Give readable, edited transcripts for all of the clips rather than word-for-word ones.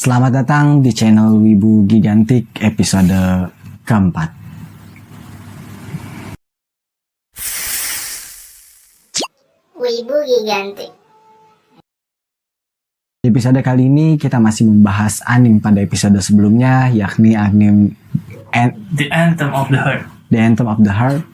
Selamat datang di channel Wibu Gigantik episode keempat. Wibu Gigantik. Di episode kali ini kita masih membahas anime pada episode sebelumnya, yakni anime The Anthem of the Heart. The Anthem of the Heart.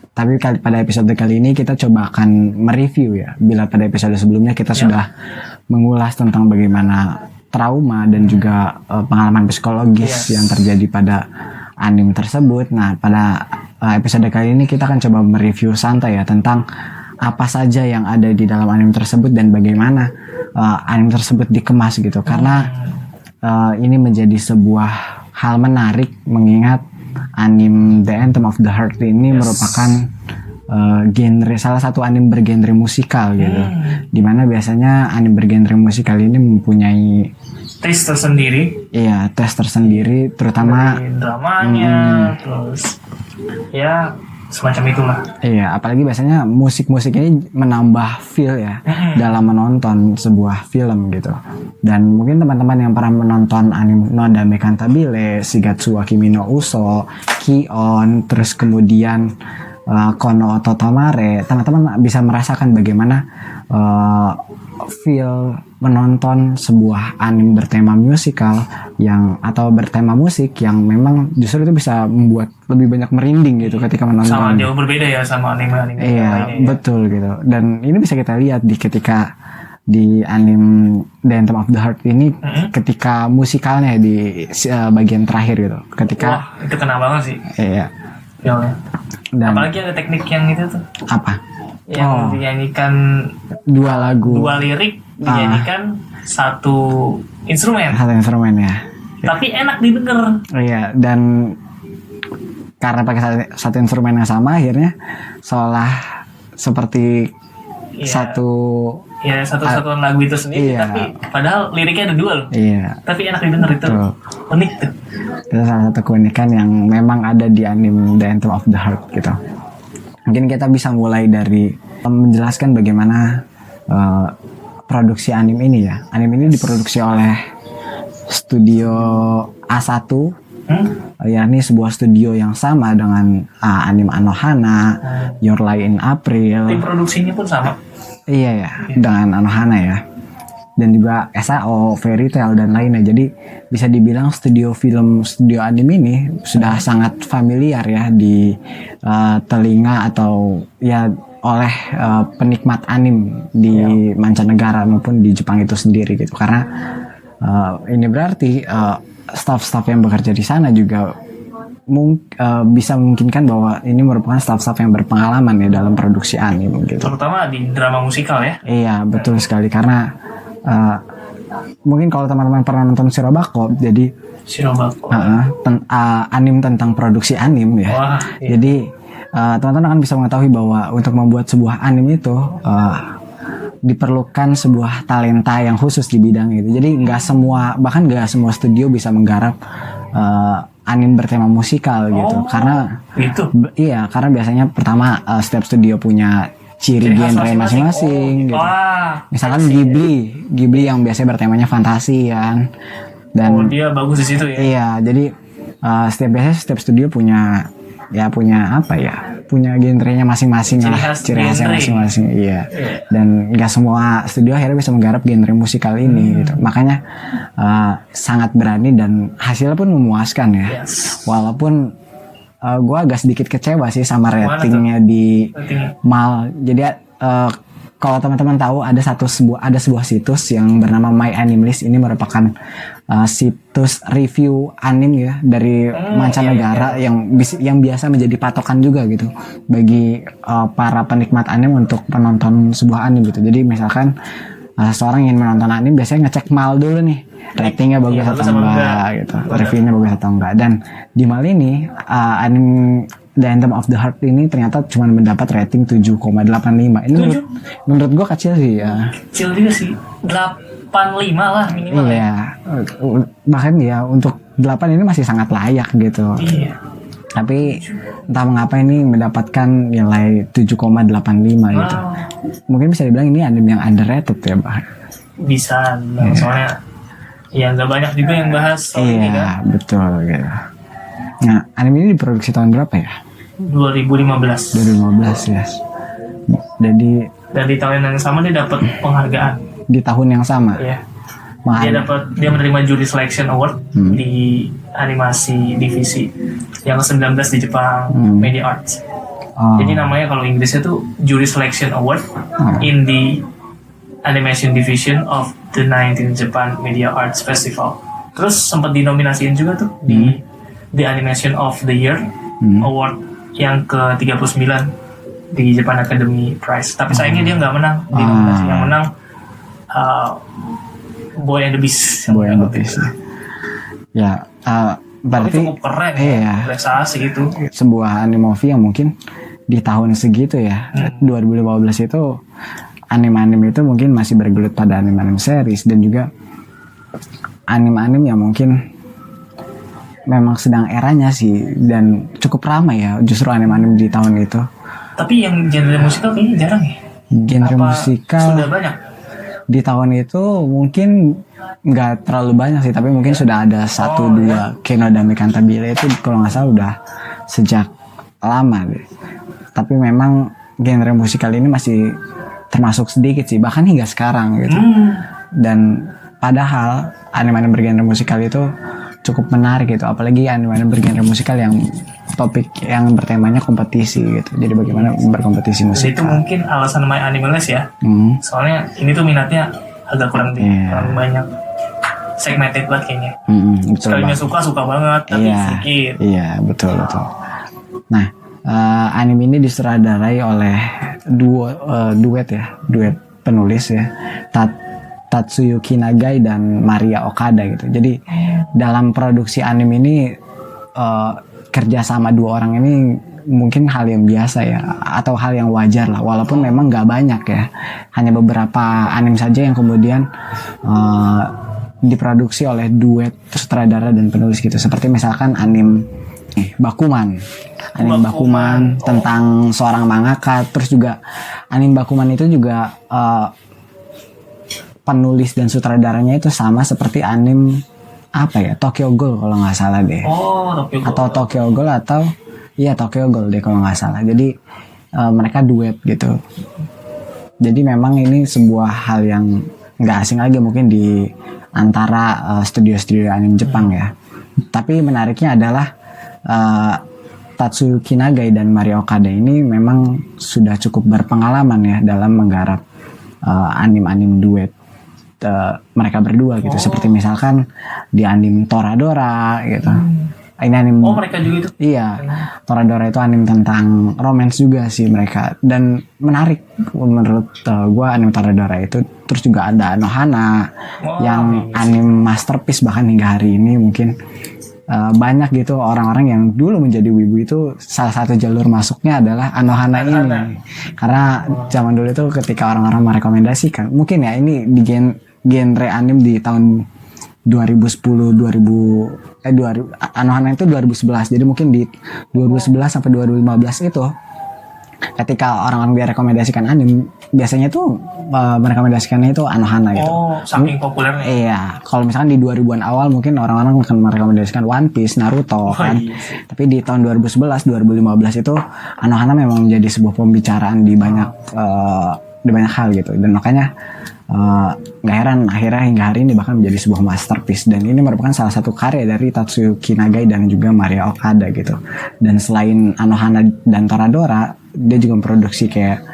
Tapi pada episode kali ini kita coba akan mereview ya. Bila pada episode sebelumnya kita sudah mengulas tentang bagaimana trauma dan juga pengalaman psikologis yang terjadi pada anime tersebut. Nah, pada episode kali ini kita akan coba mereview santai ya tentang apa saja yang ada di dalam anime tersebut dan bagaimana anime tersebut dikemas gitu. Karena ini menjadi sebuah hal menarik mengingat anime The Anthem of the Heart ini merupakan genre salah satu anime bergenre musikal gitu. Dimana biasanya anime bergenre musikal ini mempunyai Taste tersendiri. Iya, tes tersendiri terutama Dari dramanya, terus ya semacam itulah. iya, apalagi biasanya musik-musik ini menambah feel ya dalam menonton sebuah film gitu. Dan mungkin teman-teman yang pernah menonton anime Nodame Cantabile, Shigatsu wa Kimi no Uso, Ki-on, terus kemudian Kono Totomare, teman-teman bisa merasakan bagaimana feel menonton sebuah anime bertema musikal atau bertema musik yang memang justru itu bisa membuat lebih banyak merinding gitu ketika menonton. Sama jauh berbeda ya sama anime-anime Iya, lainnya. betul gitu. Dan ini bisa kita lihat ketika di anime The Anthem of the Heart ini ketika musikalnya di bagian terakhir gitu. Ketika Wah, itu kena banget sih iya. filmnya. Dan Apalagi ada teknik yang itu tuh, apa? yang dinyanyikan Dua lagu, dua lirik dinyanyikan satu instrumen, satu instrumen ya. tapi enak didengar. Iya, dan karena pakai satu instrumen yang sama akhirnya seolah seperti Iya. satu Satuan lagu itu sendiri, Iya. tapi padahal liriknya ada dua loh. iya. Tapi enak didengar itu. Betul. Unik tuh. Itu salah satu keunikan yang memang ada di anime The Anthem of the Heart gitu. Mungkin kita bisa mulai dari menjelaskan bagaimana produksi anime ini ya. Anime ini diproduksi oleh studio A1, yakni sebuah studio yang sama dengan anime Anohana, Your Lie in April. Tim produksinya pun sama. Iya ya, dengan Anohana ya. Dan juga SAO, Fairy Tail dan lainnya. Jadi bisa dibilang studio anime ini sudah sangat familiar ya di telinga atau ya oleh penikmat anime di mancanegara maupun di Jepang itu sendiri gitu. Karena ini berarti staff-staff yang bekerja di sana juga bisa memungkinkan bahwa ini merupakan staff-staff yang berpengalaman ya dalam produksi anime gitu. Terutama di drama musikal ya. Iya, betul sekali karena mungkin kalau teman-teman pernah nonton Shirobako, jadi Shirobako. anime tentang produksi anime ya. Wah, iya. Jadi teman-teman akan bisa mengetahui bahwa untuk membuat sebuah anime itu diperlukan sebuah talenta yang khusus di bidang itu. Jadi bahkan nggak semua studio bisa menggarap anime bertema musikal gitu. Karena itu. iya, karena biasanya pertama setiap studio punya ciri khas genre masing-masing gitu. Wah, Misalkan Ghibli yang biasanya bertemanya fantasi kan. Dan dia bagus di situ ya. iya, jadi setiap studio punya genrenya masing-masing lah, ciri khasnya genre. masing-masing. Iya. Dan nggak semua studio akhirnya bisa menggarap genre musikal ini gitu. Makanya sangat berani dan hasilnya pun memuaskan ya. Yes. Walaupun gue agak sedikit kecewa sih sama ratingnya di MAL. Jadi kalau teman-teman tahu ada sebuah situs yang bernama My Anime List. Ini merupakan situs review anime ya dari mancanegara yang biasa menjadi patokan juga gitu bagi para penikmat anime untuk penonton sebuah anime gitu. Jadi misalkan seseorang ingin menonton anime biasanya ngecek MAL dulu nih, ratingnya bagus atau enggak gitu, reviewnya bagus atau enggak. Dan di MAL ini anime The Anthem of the Heart ini ternyata cuma mendapat rating 7,85. Ini menurut gue kecil sih ya. Kecil juga sih. 85 lah minimal. Iya. Bahkan ya untuk 8 ini masih sangat layak gitu. Iya. Tapi entah mengapa ini mendapatkan nilai 7,85 gitu. Wow. Mungkin bisa dibilang ini anime yang underrated ya, Bah. bisa dibilang. Soalnya ya nggak banyak juga yang bahas soal ini kan. Iya, betul gitu. Nah, anime ini diproduksi tahun berapa ya? 2015. 2015 ya. Jadi Dan di tahun yang sama dia dapat penghargaan. di tahun yang sama. Iya. Dia menerima Jury Selection Award di animasi divisi yang ke-19 di Jepang Media Arts. Jadi namanya kalau Inggrisnya tuh Jury Selection Award in the Animation Division of the 19th Japan Media Arts Festival. Terus sempat dinominasiin juga tuh di The Animation of the Year Award yang ke-39 di Japan Academy Prize. Tapi sayangnya dia nggak menang di nominasi. Yang menang Boy and the Beast. Boy and the Beast. Ya, Tapi berarti cukup keren iya. prestasi itu. Sebuah anime movie yang mungkin di tahun segitu ya, 2015 itu anime-anime itu mungkin masih bergelut pada anime-anime series dan juga anime-anime yang mungkin memang sedang eranya sih dan cukup ramai ya justru anime-anime di tahun itu. Tapi yang genre musikal kayaknya jarang ya. Genre musikal Sudah banyak. di tahun itu mungkin nggak terlalu banyak sih, tapi mungkin sudah ada satu dua. Kino Dame Cantabile itu kalau nggak salah udah sejak lama deh. Tapi memang genre musikal ini masih termasuk sedikit sih, bahkan hingga sekarang gitu. Dan padahal anime-anime bergenre musikal itu cukup menarik gitu, apalagi anime-anime bergenre musikal yang topik yang bertemanya kompetisi gitu. Jadi bagaimana berkompetisi Jadi itu musikal. mungkin alasan My Anime List ya. Soalnya ini tuh minatnya agak kurang banyak. Segmented banget kayaknya. Betul Sekalinya banget. suka banget, tapi sedikit. Iya, betul. Nah, anime ini disutradarai oleh duet penulis ya, Tatsuyuki Nagai dan Maria Okada gitu. Jadi dalam produksi anime ini kerja sama dua orang ini mungkin hal yang biasa ya, atau hal yang wajar lah, walaupun memang nggak banyak ya, hanya beberapa anime saja yang kemudian diproduksi oleh duet sutradara dan penulis gitu, seperti misalkan anime Bakuman tentang seorang mangaka. Terus juga anime Bakuman itu juga penulis dan sutradaranya itu sama seperti anime Tokyo Ghoul kalau nggak salah deh. Tokyo Ghoul. Atau Tokyo Ghoul atau Tokyo Ghoul deh kalau nggak salah. Jadi mereka duet gitu. Jadi memang ini sebuah hal yang nggak asing lagi mungkin di antara studio-studio anime Jepang ya. Tapi menariknya adalah Tatsuyuki Nagai dan Maria Okada ini memang sudah cukup berpengalaman ya dalam menggarap anime-anime duet mereka berdua gitu. Seperti misalkan di anime Toradora gitu. Ini anime mereka juga itu. Iya, Toradora itu anime tentang romance juga sih mereka, dan menarik menurut gua anime Toradora itu. Terus juga ada Anohana yang anime masterpiece bahkan hingga hari ini mungkin banyak gitu orang-orang yang dulu menjadi wibu itu salah satu jalur masuknya adalah Anohana ini. Karena zaman dulu itu ketika orang-orang merekomendasikan, mungkin ya ini di genre anime di tahun 2010 Anohana itu 2011. Jadi mungkin di 2011 sampai 2015 itu ketika orang-orang direkomendasikan anime biasanya tuh merekomendasikannya itu Anohana gitu. Saking populernya. Iya, kalau misalkan di 2000-an awal mungkin orang-orang akan merekomendasikan One Piece, Naruto kan. Iya. Tapi di tahun 2011, 2015 itu Anohana memang menjadi sebuah pembicaraan di banyak hal gitu. Dan makanya nggak heran akhirnya hingga hari ini bahkan menjadi sebuah masterpiece, dan ini merupakan salah satu karya dari Tatsuyuki Nagai dan juga Maria Okada gitu. Dan selain Anohana dan Toradora, dia juga memproduksi kayak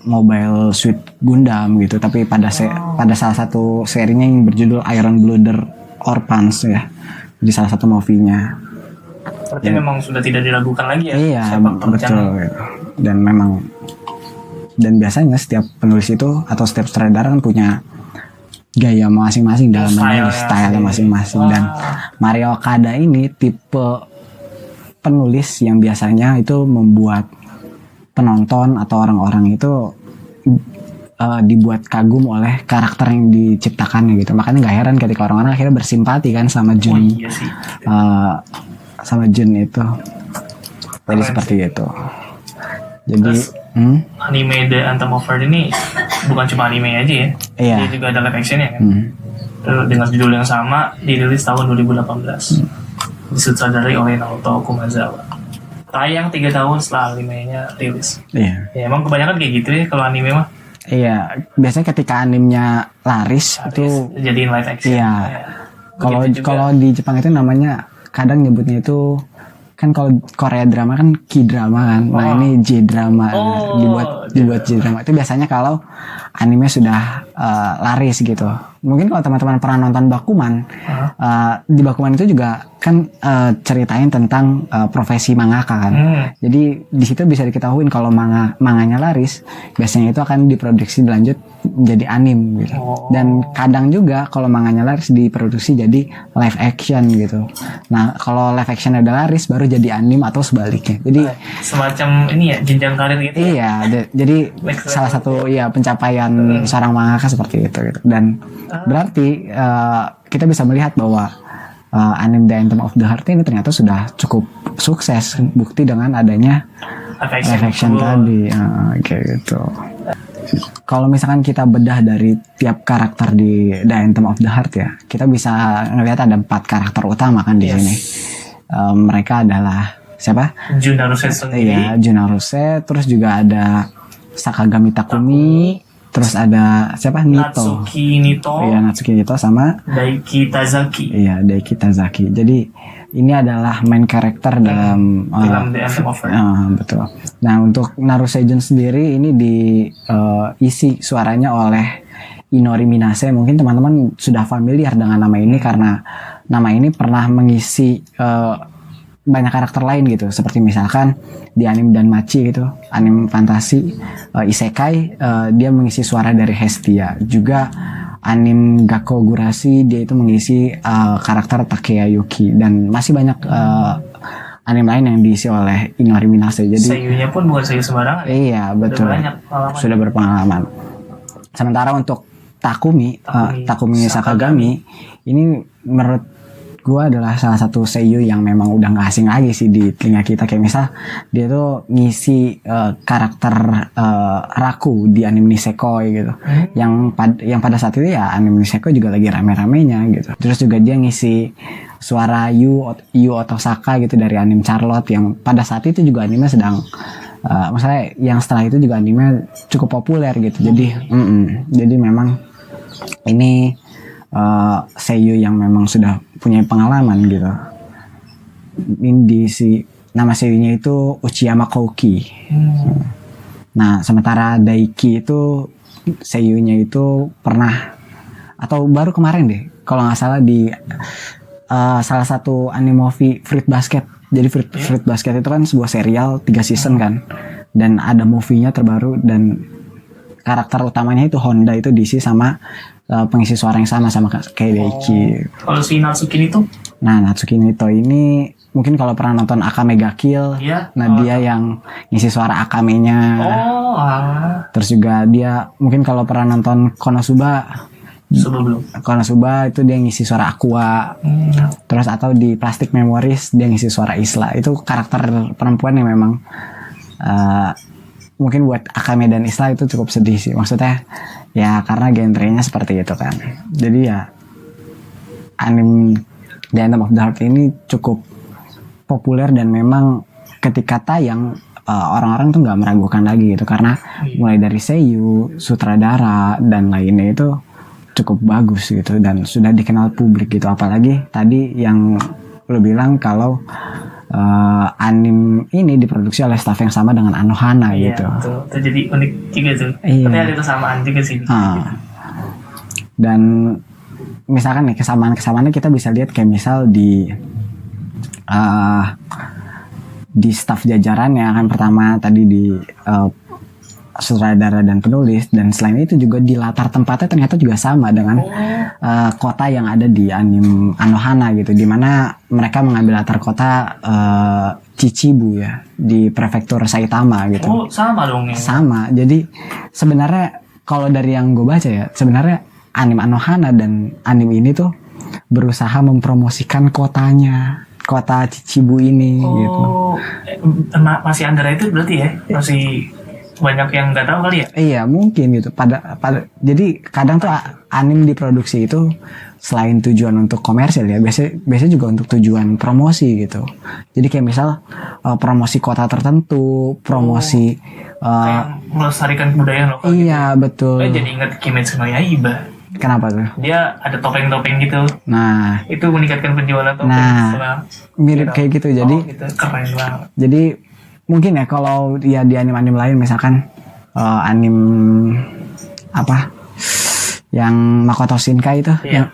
Mobile Suit Gundam gitu, tapi pada salah satu serinya yang berjudul Iron Blooded Orphans ya, di salah satu movie-nya. Berarti memang sudah tidak diragukan lagi ya. Iya, betul gitu. Dan biasanya setiap penulis itu atau setiap sutradara kan punya gaya masing-masing dalam menulis, style masing-masing. Dan Maria Okada ini tipe penulis yang biasanya itu membuat penonton atau orang-orang itu dibuat kagum oleh karakter yang diciptakannya gitu. Makanya nggak heran ketika orang-orang akhirnya bersimpati kan sama Jun, sama Jun itu. Jadi seperti itu. Jadi anime The Anthem of Earth ini bukan cuma anime aja ya. Iya. Dia juga ada live actionnya kan. Dengan judul yang sama, dirilis tahun 2018. Disutradarai oleh Naoto Kumazawa. Tayang 3 tahun setelah animenya rilis. Iya. Ya emang kebanyakan kayak gitu ya kalau anime mah. Iya, biasanya ketika animenya laris itu Jadiin live action. iya. Begitu juga. Kalau di Jepang itu namanya kadang nyebutnya itu kan kalau Korea drama kan K-drama kan. Nah, ini J-drama. Dibuat J-drama. Itu biasanya kalau anime sudah laris gitu. Mungkin kalau teman-teman pernah nonton Bakuman, di Bakuman itu juga kan ceritain tentang profesi mangaka kan. Jadi di situ bisa diketahui kalau manganya laris, biasanya itu akan diproduksi dilanjut menjadi anim gitu. Dan kadang juga kalau manganya laris diproduksi jadi live action gitu. Nah, kalau live action udah laris baru jadi anim atau sebaliknya. Jadi semacam ini ya jenjang karir gitu. Iya, jadi salah satu pencapaian seorang mangaka seperti itu gitu. Dan berarti kita bisa melihat bahwa anime The Anthem of the Heart ini ternyata sudah cukup sukses, bukti dengan adanya live action tadi, kayak gitu. Kalau misalkan kita bedah dari tiap karakter di The Anthem of the Heart ya, kita bisa ngelihat ada 4 karakter utama kan di sini. Mereka adalah siapa? Junaruse sendiri. Iya, Junaruse, terus juga ada Sakagami Takumi, terus ada siapa? Nito. Natsuki Nito. Iya, Natsuki Nito sama Daiki Tazaki. Iya, Daiki Tazaki. Jadi ini adalah main karakter dalam film The Anthem of Heart. Betul. Nah, untuk Naruseigen sendiri ini diisi suaranya oleh Inori Minase. Mungkin teman-teman sudah familiar dengan nama ini karena nama ini pernah mengisi banyak karakter lain gitu, seperti misalkan di anime Danmachi gitu, anime fantasi isekai, dia mengisi suara dari Hestia. Juga anime Gakkou Gurashi dia itu mengisi karakter Takeya Yuki, dan masih banyak anime lain yang diisi oleh Inori Minase. Jadi seiyunya pun bukan seiyu sembarangan. Iya, betul. Sudah berpengalaman. Sementara untuk Takumi Sakagami ini menurut gua adalah salah satu seiyu yang memang udah gak asing lagi sih di telinga kita. Kayak misal dia tuh ngisi karakter Raku di anime Nisekoi gitu. Yang pada saat itu ya anime Nisekoi juga lagi rame-ramenya gitu. Terus juga dia ngisi suara Yu Otosaka gitu dari anime Charlotte, yang pada saat itu juga anime sedang maksudnya yang setelah itu juga anime cukup populer gitu. Jadi memang ini seiyu yang memang sudah punya pengalaman gitu. Ini nama seiyunya itu Uchiyama Kouki. Nah, sementara Daiki itu seiyunya itu pernah atau baru kemarin deh kalau nggak salah di salah satu anime movie Fruit Basket. Jadi Fruit Basket itu kan sebuah serial 3 season kan, dan ada movie-nya terbaru, dan karakter utamanya itu Honda itu diisi sama pengisi suara yang sama kayak Daiki. Kalau si Natsuki Nito? Nah, Natsuki Nito ini mungkin kalau pernah nonton Akame ga Kill, dia yang ngisi suara Akame-nya. Terus juga dia mungkin kalau pernah nonton Konosuba itu dia ngisi suara Aqua. Terus atau di Plastic Memories dia ngisi suara Isla. Itu karakter perempuan yang memang mungkin buat Akame dan Isla itu cukup sedih sih. Maksudnya ya karena genrenya seperti itu kan. Jadi ya anime The Anthem of the Heart ini cukup populer, dan memang ketika tayang orang-orang tuh nggak meragukan lagi gitu, karena mulai dari seiyu, sutradara dan lainnya itu cukup bagus gitu dan sudah dikenal publik gitu. Apalagi tadi yang lo bilang kalau anime ini diproduksi oleh staff yang sama dengan Anohana gitu. Betul. Itu jadi unik juga tuh. Tapi ada kesamaan juga sih. Dan misalkan nih kesamaan-kesamaannya kita bisa lihat kayak misal di staff jajarannya kan, pertama tadi di sutradara dan penulis, dan selain itu juga di latar tempatnya ternyata juga sama dengan kota yang ada di anime Anohana gitu, dimana mereka mengambil latar kota Chichibu ya, di prefektur Saitama gitu. Sama dong ya. Sama. Jadi sebenarnya kalau dari yang gue baca ya, sebenarnya anime Anohana dan anime ini tuh berusaha mempromosikan kota Chichibu ini gitu. Masih underrated berarti ya? Masih banyak yang nggak tahu kali ya. Iya mungkin gitu. Jadi kadang tuh anime diproduksi itu selain tujuan untuk komersil ya, biasanya juga untuk tujuan promosi gitu. Jadi kayak misal promosi kota tertentu, promosi Kayak melestarikan kebudayaan lokal. iya betul. Saya jadi ingat Kimetsu no Yaiba. Kenapa tuh? Dia ada topeng-topeng gitu. Nah, Itu meningkatkan penjualan topeng setelah mirip kayak gitu. Jadi gitu. Keren banget. Jadi mungkin ya kalau ya di anime-anime lain misalkan anime apa yang Makoto Shinkai itu yang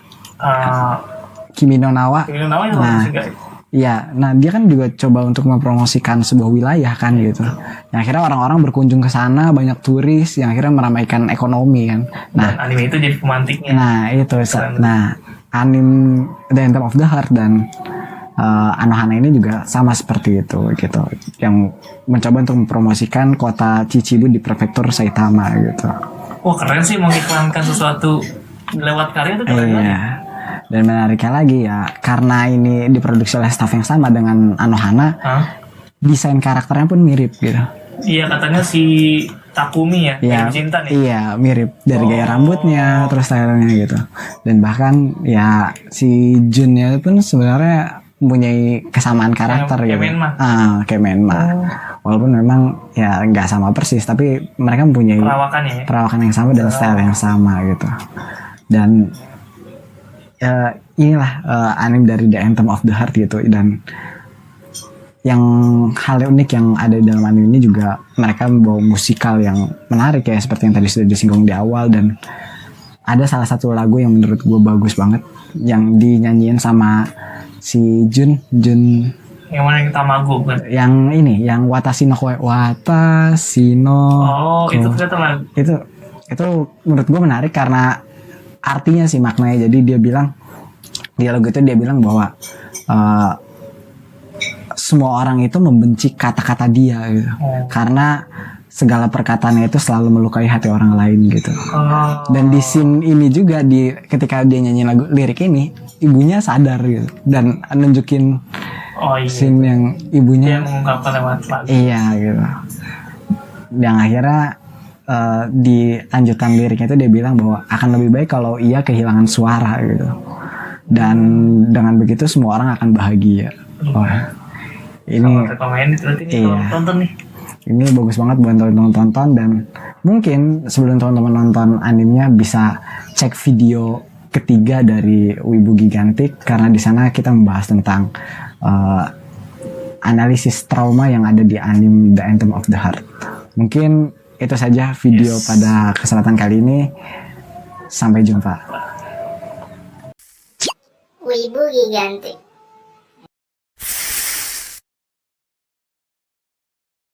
Kimi no Nawa. Kimi no Nawa itu Nah, sih, guys. iya, nah dia kan juga coba untuk mempromosikan sebuah wilayah kan gitu. Yang akhirnya orang-orang berkunjung ke sana, banyak turis, yang akhirnya meramaikan ekonomi kan. Nah, Dan anime itu jadi pemantiknya. nah itu, nah anime The Anthem of the Heart dan Anohana ini juga sama seperti itu gitu, yang mencoba untuk mempromosikan kota Chichibu di prefektur Saitama gitu. Wah keren sih mengiklankan sesuatu lewat karya itu keren banget. Iya. Dan menariknya lagi ya, karena ini diproduksi oleh staff yang sama dengan Anohana, desain karakternya pun mirip gitu. Iya katanya si Takumi ya, Iya, cinta nih. iya mirip dari gaya rambutnya, terus stylenya gitu. Dan bahkan ya si Junnya pun sebenarnya mempunyai kesamaan karakter Kayak gitu. Menma. Kayak Menma. Walaupun memang ya nggak sama persis, tapi mereka mempunyai Perawakannya yang sama dan style yang sama gitu. Dan inilah anime dari The Anthem of the Heart gitu. Dan yang hal unik yang ada dalam anime ini juga mereka membawa musikal yang menarik ya, seperti yang tadi sudah disinggung di awal. Dan ada salah satu lagu yang menurut gue bagus banget yang dinyanyiin sama si Jun yang mana yang Tamago kan? Yang ini, yang Watashi no Koe, Watashi no itu ternyata lagu. Itu menurut gue menarik karena artinya sih, maknanya. Jadi dia bilang, dialog itu dia bilang bahwa semua orang itu membenci kata-kata dia gitu. Karena segala perkataannya itu selalu melukai hati orang lain gitu. Dan di scene ini juga, ketika dia nyanyi lirik ini, ibunya sadar gitu dan nunjukin scene yang ibunya dia mengungkapkan lewat lagu. Iya gitu. Yang akhirnya di lanjutan liriknya itu dia bilang bahwa akan lebih baik kalau ia kehilangan suara gitu. Dan dengan begitu semua orang akan bahagia. Ini tonton nih. Ini bagus banget buat tonton, dan mungkin sebelum teman-teman nonton animenya bisa cek video ketiga dari Wibu Gigantic, karena di sana kita membahas tentang analisis trauma yang ada di anime The Anthem of the Heart. Mungkin itu saja video pada kesempatan kali ini. Sampai jumpa. Wibu Gigantic.